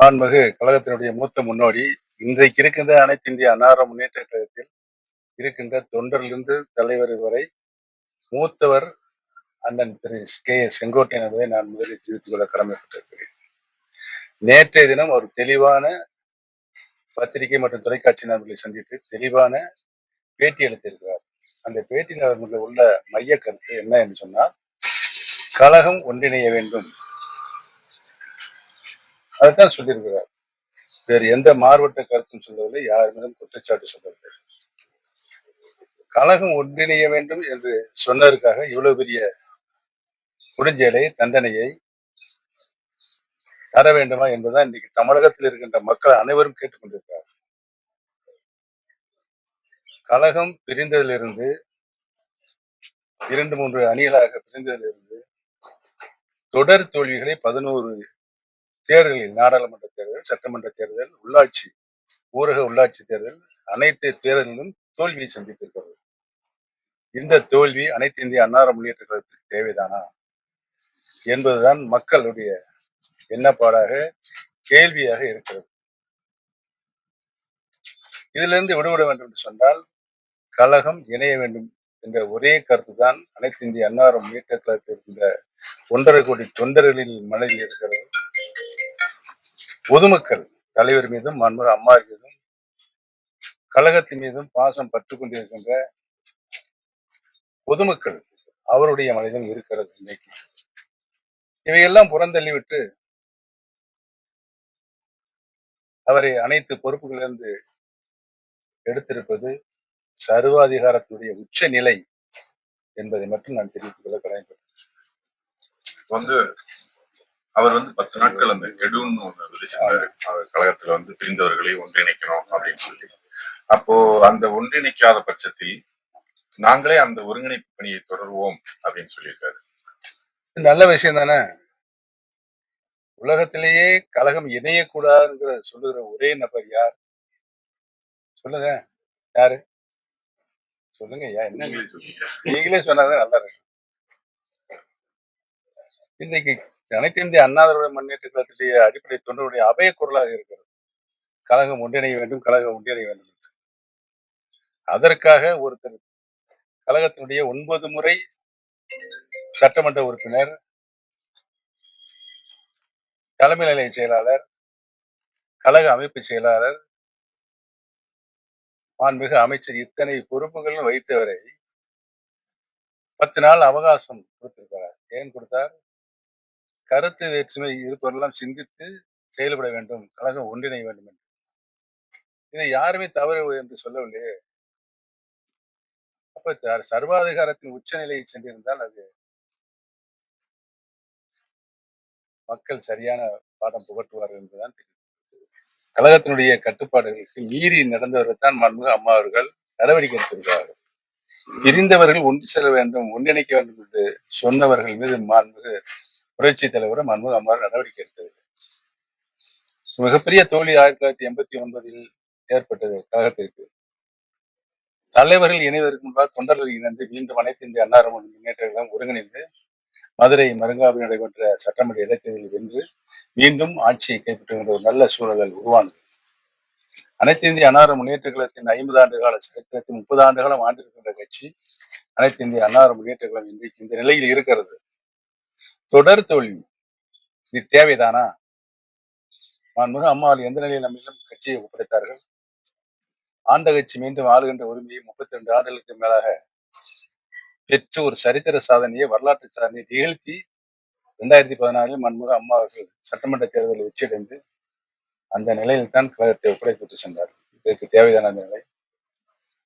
மாண்புமிகு கழகத்தினுடைய மூத்த முன்னோடி, இன்றைக்கு இருக்கின்ற அனைத்து இந்திய அன்னார முன்னேற்ற கழகத்தில் இருக்கின்ற தொண்டரிலிருந்து தலைவர் வரை மூத்தவர் அண்ணன் திரு செங்கோட்டையன் என்பதை நான் முதலில் தெரிவித்துக் கொள்ள கடமைப்பட்டிருக்கிறேன். நேற்றைய தினம் ஒரு தெளிவான பத்திரிகை மற்றும் தொலைக்காட்சி நண்பர்களை சந்தித்து தெளிவான பேட்டி அளித்திருக்கிறார். அந்த பேட்டியில் அவர்கள் உள்ள மைய கருத்து என்ன என்று சொன்னால், கழகம் ஒன்றிணைய வேண்டும், அதைத்தான் சொல்லியிருக்கிறார். வேறு எந்த மாறுபட்ட கருத்தும் சொல்லவில்லை, யார் மீதும் குற்றச்சாட்டு சொல்லவில்லை. கழகம் ஒன்றிணைய வேண்டும் என்று சொன்னதற்காக இவ்வளவு பெரிய குடிஞ்சேலை தண்டனையை தர வேண்டுமா என்பதுதான் இன்னைக்கு தமிழகத்தில் இருக்கின்ற மக்கள் அனைவரும் கேட்டுக்கொண்டிருக்கிறார். கழகம் பிரிந்ததிலிருந்து 2-3 அணிகளாக பிரிந்ததிலிருந்து தொடர் தோல்விகளை 11 தேர்தலில், நாடாளுமன்ற தேர்தல், சட்டமன்ற தேர்தல், உள்ளாட்சி ஊரக உள்ளாட்சி தேர்தல், அனைத்து தேர்தலிலும் தோல்வியை சந்தித்திருக்கிறது. இந்த தோல்வி அனைத்து இந்திய அன்னார முன்னேற்ற கழகத்திற்கு தேவைதானா என்பதுதான் மக்களுடைய எண்ணப்பாடாக, கேள்வியாக இருக்கிறது. இதிலிருந்து விடுபட வேண்டும் என்று சொன்னால் கழகம் இணைய வேண்டும் என்ற ஒரே கருத்து தான் அனைத்து இந்திய அன்னார முன்னேற்ற கழகத்தில் இருக்கின்ற 1.5 கோடி தொண்டர்களின் மனதில் இருக்கிறது. பொதுமக்கள் தலைவர் மீதும் மாண்புமிகு அம்மா மீதும் கழகத்தின் மீதும் பாசம் பற்று கொண்டிருக்கின்ற பொதுமக்கள் அவருடைய மனதிலும் இருக்கிறது. இன்னைக்கு இவையெல்லாம் புறந்தள்ளிவிட்டு அவரை அனைத்து பொறுப்புகளிலிருந்து எடுத்திருப்பது சர்வாதிகாரத்தினுடைய உச்ச நிலை என்பதை மட்டும் நான் தெரிவித்துக் கொள்ள கடமைப்பட்டேன். வந்து அவர் 10 நாட்கள் அந்த கெடுன்னு ஒண்ணு விதிச்சாரு. கழகத்துல பிரிந்தவர்களை ஒன்றிணைக்கணும் அப்படின்னு சொல்லி. அப்போ அந்த ஒன்றிணைக்காத பட்சத்தில் நாங்களே அந்த ஒருங்கிணைப்பு பணியை தொடர்வோம் அப்படின்னு சொல்லியிருக்காரு. நல்ல விஷயம் தானே. உலகத்திலேயே கழகம் இணையக்கூடாதுங்கிற சொல்லுகிற ஒரே நபர் யார் சொல்லுங்க? யாரு சொல்லுங்க? என்ன நீங்களே சொன்னாதான் நல்லா இருக்கு. இன்னைக்கு அனைத்து இந்திய அண்ணா திராவிட முன்னேற்ற கழகத்துடைய அடிப்படை தொண்டருடைய அபய குரலாக இருக்கிறது. கழகம் ஒன்றிணைய வேண்டும், கழகம் ஒன்றிணைய வேண்டும் என்று. அதற்காக ஒருத்தர் கழகத்தினுடைய 9 முறை சட்டமன்ற உறுப்பினர், தலைமை நிலைய செயலாளர், கழக அமைப்பு செயலாளர், மாண்புமிகு அமைச்சர், இத்தனை பொறுப்புகளும் வைத்தவரை 10 நாள் அவகாசம் கொடுத்திருக்கிறார். ஏன் கொடுத்தார்? கருத்து வேற்றுமை இருப்பவரெல்லாம் சிந்தித்து செயல்பட வேண்டும், கழகம் ஒன்றிணைய வேண்டும் என்று. இதை யாருமே தவறு என்று சொல்லவில்லையே. அப்ப சர்வாதிகாரத்தின் உச்சநிலையை சென்றிருந்தால் அது மக்கள் சரியான பாடம் புகட்டுவார்கள் என்றுதான் தெரியும். கழகத்தினுடைய கட்டுப்பாடுகளுக்கு மீறி நடந்தவர்கள் தான் மாண்புமிகு அம்மா அவர்கள் நடவடிக்கை எடுத்திருக்கிறார்கள். பிரிந்தவர்கள் ஒன்று செல்ல வேண்டும், ஒன்றிணைக்க வேண்டும் என்று சொன்னவர்கள் மீது மாண்புமிகு புரட்சி தலைவரும் மாண்புமிகு அம்மா நடவடிக்கை எடுத்தது. மிகப்பெரிய தோல்வி 1989 ஏற்பட்டது கழகத்திற்கு. தலைவர்கள் இணைவதற்கு முன்பாக தொண்டர்கள் இணைந்து மீண்டும் அனைத்து இந்திய அன்னார முன்னேற்ற கழகம் ஒருங்கிணைந்து மதுரை மருங்காவில் நடைபெற்ற சட்டமன்ற இடைத்தேர்தலில் வென்று மீண்டும் ஆட்சியை கைப்பற்றுகின்ற ஒரு நல்ல சூழல் உருவானது. அனைத்து இந்திய அன்னார முன்னேற்ற கழகத்தின் 50 ஆண்டு கால சரித்திரத்தில் 30 ஆண்டு காலம் ஆண்டிருக்கின்ற கட்சி அனைத்து இந்திய அன்னார முன்னேற்ற கழகம் இன்றைக்கு இந்த நிலையில் இருக்கிறது. தொடர் தோல்வி, இது தேவைதானா? மாண்புமிகு அம்மாவில் எந்த நிலையில் நம்மிடம் கட்சியை ஒப்படைத்தார்கள்? ஆண்ட கட்சி மீண்டும் ஆளுகின்ற உரிமையை 32 ஆண்டுகளுக்கு மேலாக பெற்று ஒரு சரித்திர சாதனையை, வரலாற்று சாதனையை நிகழ்த்தி 2016 மாண்புமிகு அம்மா அவர்கள் சட்டமன்ற தேர்தலில் வெற்றியடைந்து அந்த நிலையில் தான் கழகத்தை ஒப்படைத்து சென்றார். இதற்கு தேவையான அந்த நிலை.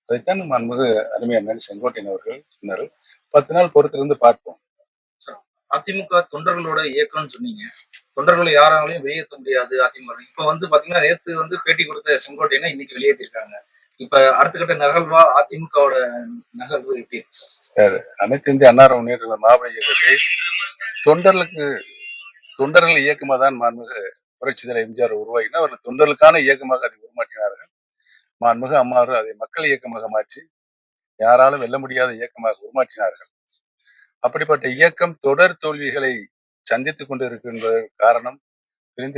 அதைத்தான் மாண்புமிகு அருமையான செங்கோட்டையன் அவர்கள் சொன்னார்கள். 10 நாள் பொறுத்திருந்து பார்ப்போம். அதிமுக தொண்டர்களோட இயக்கம்னு சொன்னீங்க. தொண்டர்களை யாராலையும் வெளியேற்ற முடியாது அதிமுக. இப்ப பாத்தீங்கன்னா நேற்று பேட்டி கொடுத்த செங்கோட்டையனை இன்னைக்கு வெளியேற்றிருக்காங்க. இப்ப அடுத்த கட்ட நகர்வா அதிமுகவோட நகர்வு எப்படி இருக்கு? அனைத்து இந்திய அன்னார முன்னேற்ற மாபெரும் இயக்கத்தை தொண்டர்கள் இயக்கமாக தான் மாண்புமிகு புரட்சி தலைவர் எம்ஜிஆர் உருவாக்கினா அவர்கள் தொண்டர்களுக்கான இயக்கமாக அதை உருமாற்றினார்கள். மாண்புமிகு அம்மா அவர்கள் அதை மக்கள் இயக்கமாக மாற்றி யாராலும் வெல்ல முடியாத இயக்கமாக உருமாற்றினார்கள். அப்படிப்பட்ட இயக்கம் தொடர் தோல்விகளை சந்தித்துக் கொண்டிருக்கின்ற காரணம் பிரிந்த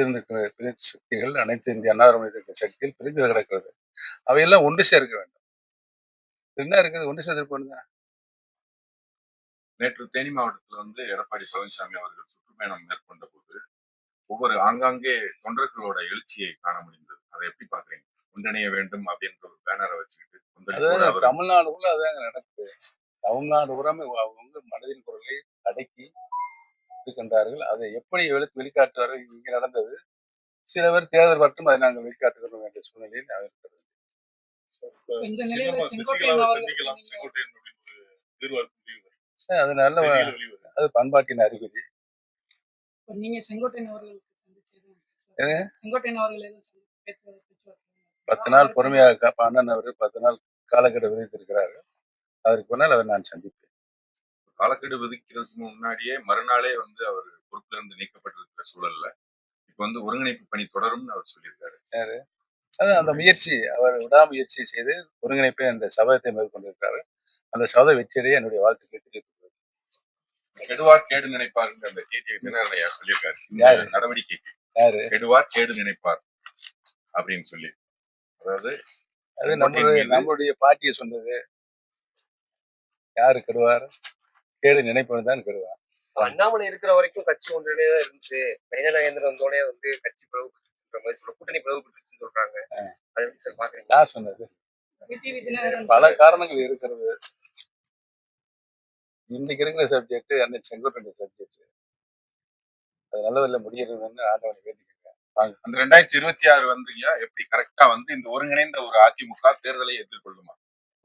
சக்திகள் அனைத்து இந்திய அண்ணா திராவிட சக்தியில் பிரிந்து கிடக்கிறது. அவையெல்லாம் ஒன்று சேர்க்க வேண்டும். என்ன இருக்குது? ஒன்று சேர்த்து நேற்று தேனி மாவட்டத்துல வந்து எடப்பாடி பழனிசாமி அவர்கள் சுற்றுப்பயணம் மேற்கொண்ட போது ஒவ்வொரு ஆங்காங்கே தொண்டர்களோட எழுச்சியை காண முடிந்தது. அதை எப்படி பாக்குறீங்க? ஒன்றிணைய வேண்டும் அப்படின்ற ஒரு பேனரை வச்சுக்கிட்டு அதாவது தமிழ்நாடு கூட அதாங்க நடக்குது. தமிழ்நாடு பூராமே அவங்க மனதின் குரலை அடக்கி இருக்கின்றார்கள். அதை எப்படி வெளிக்காட்டுவார்கள்? இங்கே நடந்தது. சில பேர் தேர்தல் மட்டும் அதை நாங்கள் வெளிக்காட்டுகிறோம் என்ற சூழ்நிலையில் இருக்கிறது. அது நல்ல அது பண்பாட்டின் அறிகுறி. நீங்க செங்கோட்டையன் அவர்கள் 10 நாள் பொறுமையாக அண்ணன் அவர் 10 நாள் காலக்கெடு விதித்திருக்கிறார்கள். அதற்கு முன்னால் அவர் நான் சந்திப்பேன். காலக்கெடு விதிக்கிறதுக்கு முன்னாடியே மறுநாளே வந்து அவர் பொறுப்புல இருந்து நீக்கப்பட்டிருக்கிற சூழல்ல இப்ப வந்து ஒருங்கிணைப்பு பணி தொடரும்னு அவர் சொல்லியிருக்காரு. அது அந்த முயற்சி அவர் விடாமுயற்சி செய்து ஒருங்கிணைப்பை அந்த சபதத்தை மேற்கொண்டிருக்கிறாரு. அந்த சபத வெற்றியடைய என்னுடைய வாழ்த்துக்களை தெரிவித்துக் கெடுவார் கேடு நினைப்பார் அந்த தினகரன் சொல்லியிருக்காரு. இந்த நடவடிக்கைக்கு கெடுவார் கேடு நினைப்பார் அப்படின்னு சொல்லி, அதாவது அது நம்மளுடைய பாட்டியை சொன்னது. யாரு கெடுவார்? கேடு நினைப்பவன் தான் கெடுவார். அண்ணாமலை இருக்கிற வரைக்கும் கட்சி ஒன்றிலே இருந்துச்சு. நயனாநகேந்திரன் வந்தோட வந்து கட்சி பிளவுபட்டுன்ற மாதிரி கூட்டணி பிளவுபட்டுன்னு சொல்றாங்க. அதை எப்படி சார் பாக்குறீங்க? யார் சொன்னது? பல காரணங்கள் இருக்கிறது. இன்னைக்கு இருக்கிற சப்ஜெக்ட் அந்த செங்கோட்டையன் சப்ஜெக்ட் அது நல்ல முடியறதுன்னு ஆண்டவனை வேண்டிக்கிறேன். அந்த 2026 வந்து எப்படி கரெக்டா வந்து இந்த ஒருங்கிணைந்த ஒரு அதிமுக தேர்தலை எதிர்கொள்ளுமா?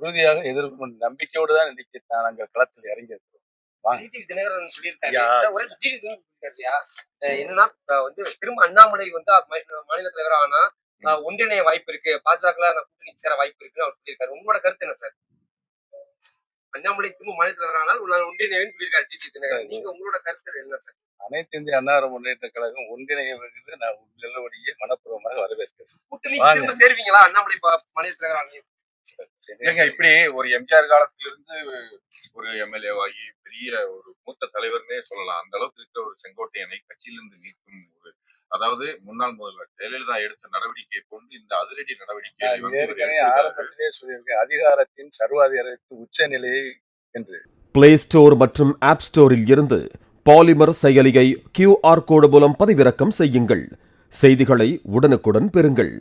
உறுதியாக எதிர்கொள்ளும் நம்பிக்கையோடு தான் இன்னைக்கு நாங்கள் களத்தில் இறங்கி இருக்கிறோம். தினகரன் சொல்லியிருக்காரு என்னன்னா வந்து திரும்ப அண்ணாமலை வந்து மாநில தலைவர் ஆனா ஒன்றிணைய வாய்ப்பு இருக்கு, பாஜக கூட்டணி சேர வாய்ப்பு இருக்குன்னு அவர் சொல்லியிருக்காரு. உங்களோட கருத்து என்ன சார்? அண்ணாமலை திரும்ப மாநில தலைவர் ஆனால் ஒன்றிணையன்னு சொல்லியிருக்காரு டிடி தினகரன். நீங்க உங்களோட கருத்து என்ன சார்? அனைத்து இந்திய அண்ணா முன்னேற்ற கழகம் ஒன்றிணைய நான் நல்லபடியே மனப்பூர்வமாக வரவேற்கிறேன். கூட்டணி திரும்ப சேருவீங்களா அண்ணாமலை மாநில தலைவர்? இல்லைங்க, இப்படி ஒரு எம்ஜிஆர் காலத்திலிருந்து ஒரு எம்எல்ஏவாகி பெரிய ஒரு மூத்த தலைவர்னே சொல்லலாம். அந்த அளவுக்கு இருக்கிற ஒரு செங்கோட்டையனை கட்சியிலிருந்து நீக்கும் ஒரு, அதாவது முன்னாள் முதல்வர் ஜெயலலிதா எடுத்த நடவடிக்கையை கொண்டு இந்த அதிரடி நடவடிக்கை ஆரம்பத்திலே சொல்லியிருக்கேன். அதிகாரத்தின் சர்வாதிகாரத்தின் உச்ச நிலையை என்று. பிளே ஸ்டோர் மற்றும் ஆப் ஸ்டோரில் இருந்து பாலிமர் செயலியை QR கோடு மூலம் பதிவிறக்கம் செய்யுங்கள். செய்திகளை உடனுக்குடன் பெறுங்கள்.